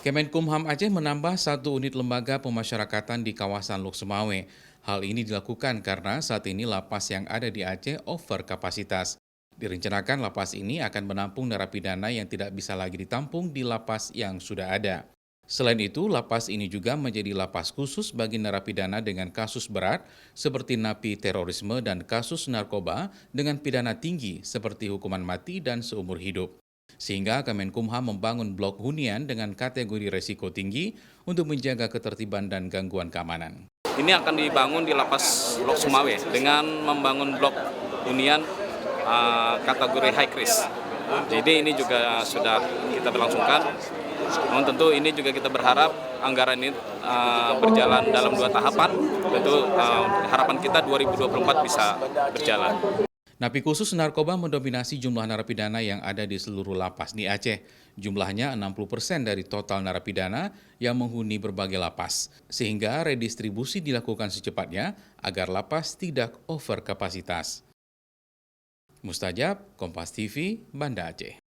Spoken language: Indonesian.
Kemenkumham Aceh menambah 1 unit lembaga pemasyarakatan di kawasan Lok Sumawe. Hal ini dilakukan karena saat ini lapas yang ada di Aceh over kapasitas. Direncanakan lapas ini akan menampung narapidana yang tidak bisa lagi ditampung di lapas yang sudah ada. Selain itu, lapas ini juga menjadi lapas khusus bagi narapidana dengan kasus berat seperti napi terorisme dan kasus narkoba dengan pidana tinggi seperti hukuman mati dan seumur hidup. Sehingga Kemenkumham membangun blok hunian dengan kategori resiko tinggi untuk menjaga ketertiban dan gangguan keamanan. Ini akan dibangun di Lapas Lok Sumawe dengan membangun blok hunian kategori high risk. Jadi ini juga sudah kita berlangsungkan. Namun tentu ini juga kita berharap anggaran ini berjalan dalam 2 tahapan. Tentu harapan kita 2024 bisa berjalan. Napi khusus narkoba mendominasi jumlah narapidana yang ada di seluruh lapas di Aceh. Jumlahnya 60% dari total narapidana yang menghuni berbagai lapas. Sehingga redistribusi dilakukan secepatnya agar lapas tidak over kapasitas. Mustajab, Kompas TV, Banda Aceh.